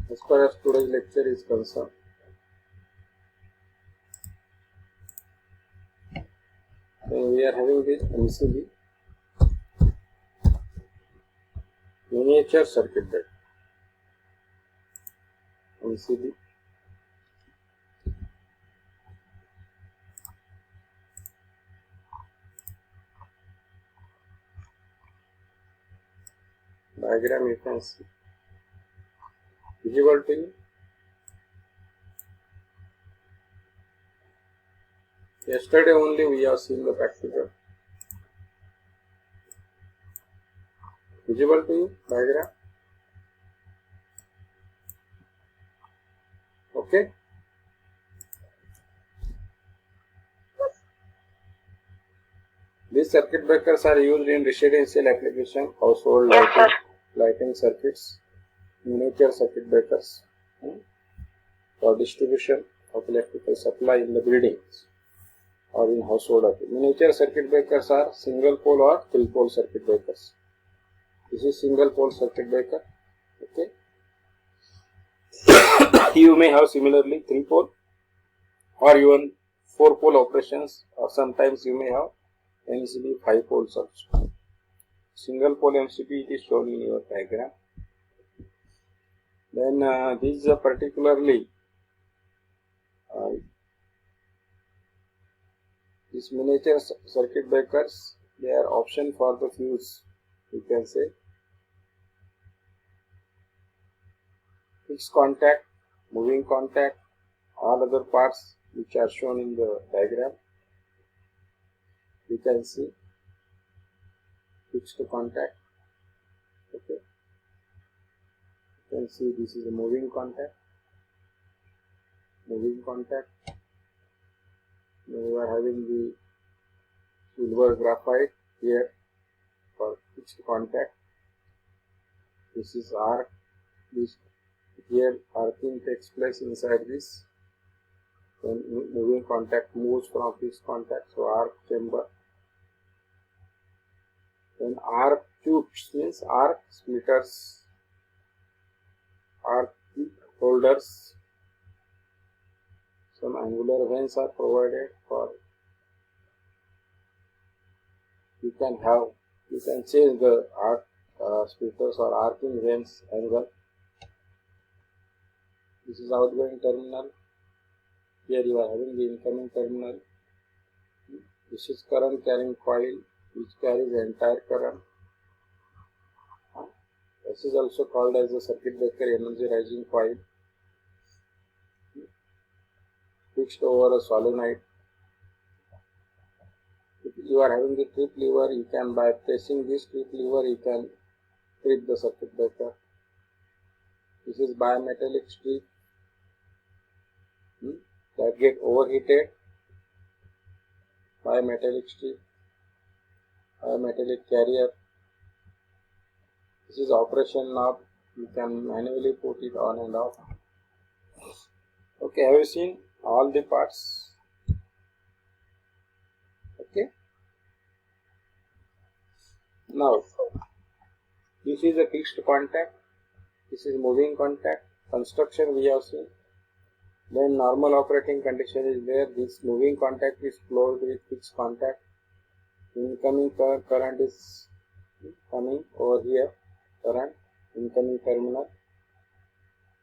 As far as today's lecture is concerned, we are having this MCB, miniature circuit breaker. MCB, diagram you can see, visible to you. Yesterday only we have seen the practical. Visible to you, diagram? Okay? These circuit breakers are used in residential application, household lighting circuits, miniature circuit breakers for distribution of electrical supply in the buildings or in household. Miniature circuit breakers are single pole or three pole circuit breakers. This is single pole circuit breaker. Okay. You may have similarly three pole or even four pole operations, or sometimes you may have MCB 5 poles also. Single pole MCB it is shown in your diagram. Then this is particularly these miniature circuit breakers, they are option for the fuse, you can say. Fixed contact, moving contact, all other parts which are shown in the diagram. You can see fixed contact. Okay. You can see this is a moving contact. Moving contact. Then we are having the silver graphite here for fixed contact. This is arc. This here arcing takes place inside this. When moving contact moves from fixed contact, so arc chamber. Then arc tubes means arc splitters, arc holders. Some angular vanes are provided for. You can change the arc splitters or arcing vanes angle. This is outgoing terminal. Here you are having the incoming terminal. This is current carrying coil which carries the entire current. This is also called as a circuit breaker energy rising coil. Fixed over a solenoid. If you are having the trip lever, you can, by pressing this trip lever, you can trip the circuit breaker. This is bimetallic strip that get overheated. Bimetallic strip, bimetallic carrier. This is operation knob. You can manually put it on and off. Okay, have you seen all the parts? Okay. Now, this is a fixed contact. This is moving contact. Construction we have seen. Then normal operating condition is there. This moving contact is closed with fixed contact. Incoming current is coming over here. Current, incoming terminal.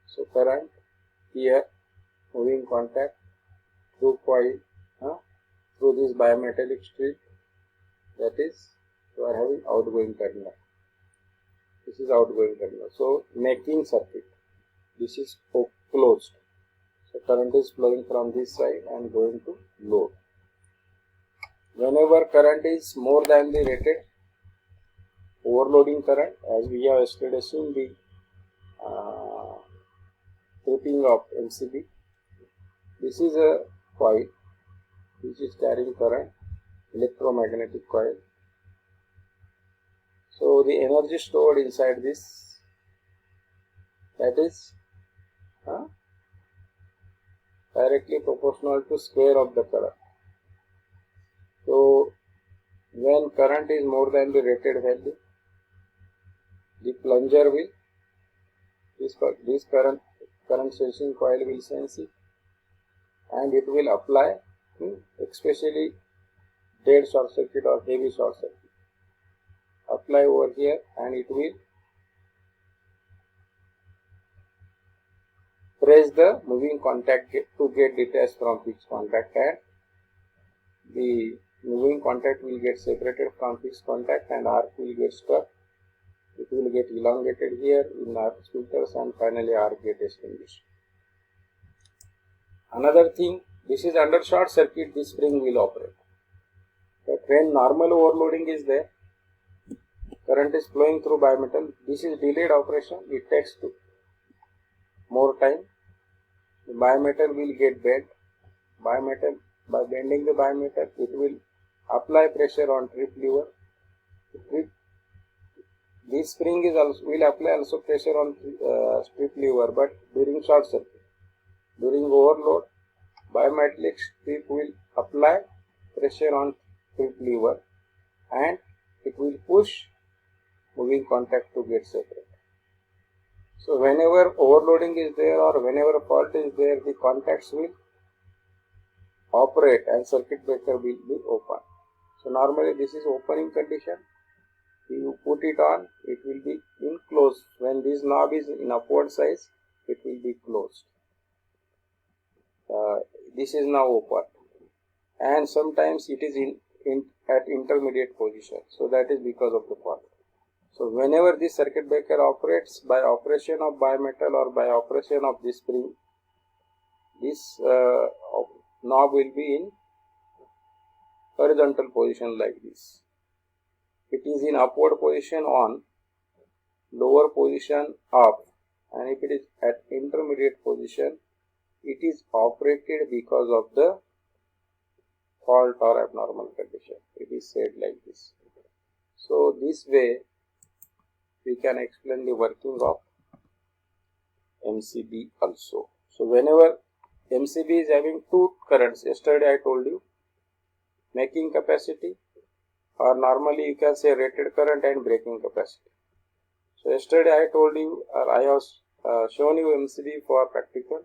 So current here, moving contact through coil, through this bimetallic strip. That is, you are having outgoing terminal. This is outgoing terminal. So making circuit. This is closed. So current is flowing from this side and going to load. Whenever current is more than the rated, overloading current, as we have yesterday seen the tripping of MCB. This is a coil which is carrying current, electromagnetic coil. So the energy stored inside this, that is directly proportional to square of the current. So when current is more than the rated value, the plunger will, this current current sensing coil will sense it and it will apply, especially dead short circuit or heavy short circuit. Apply over here and it will press the moving contact to get detached from fixed contact, and the moving contact will get separated from fixed contact and arc will get stuck. It will get elongated here in arc splitters and finally arc get extinguished. Another thing, this is under short circuit, this spring will operate. But when normal overloading is there, current is flowing through bimetal, this is delayed operation, it takes more time. The bimetal will get bent. By bending the bimetal, it will apply pressure on trip lever. This spring is also will apply also pressure on strip lever, but during short circuit. During overload, bimetallic strip will apply pressure on strip lever and it will push moving contact to get separated. So whenever overloading is there or whenever fault is there, the contacts will operate and circuit breaker will be open. So normally this is opening condition. You put it on, it will be in closed. When this knob is in upward size, it will be closed. This is now open, and sometimes it is at intermediate position. So that is because of the fault. So whenever this circuit breaker operates, by operation of bimetal or by operation of this spring, this knob will be in horizontal position like this. It is in upward position on, lower position up, and if it is at intermediate position, it is operated because of the fault or abnormal condition. It is said like this. So this way we can explain the working of MCB also. So whenever MCB is having two currents, yesterday I told you, making capacity, or normally you can say rated current and breaking capacity. So yesterday I told you, or I have shown you MCB for practical.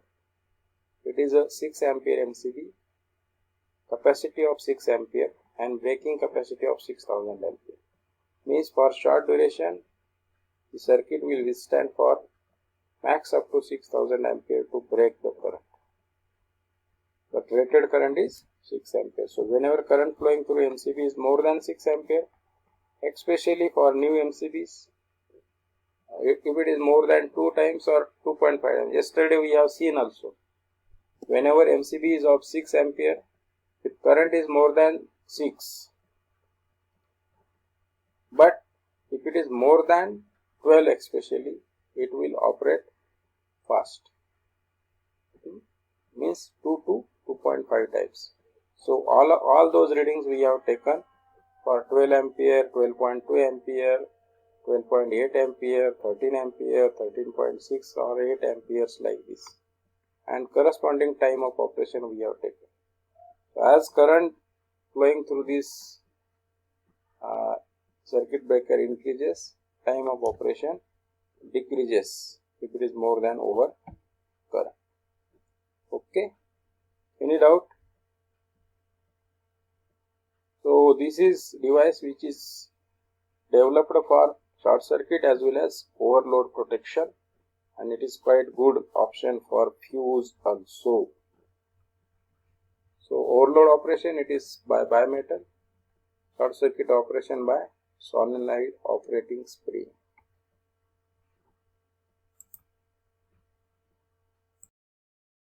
It is a 6 ampere MCB, capacity of 6 ampere and breaking capacity of 6000 ampere. Means for short duration, the circuit will withstand for max up to 6000 ampere to break the current. But rated current is 6 ampere. So whenever current flowing through MCB is more than 6 ampere, especially for new MCBs, if it is more than 2 times or 2.5 times, yesterday we have seen also, whenever MCB is of 6 ampere, if current is more than 6, but if it is more than 12 especially, it will operate fast. Means 2 to 2.5 times. So all those readings we have taken for 12 ampere, 12.2 ampere, 12.8 ampere, 13 ampere, 13.6 or 8 amperes like this, and corresponding time of operation we have taken. So as current flowing through this circuit breaker increases, time of operation decreases if it is more than over current. Okay, any doubt? So this is device which is developed for short circuit as well as overload protection, and it is quite good option for fuse also. So overload operation, it is by bimetal, short circuit operation by solenoid operating spring.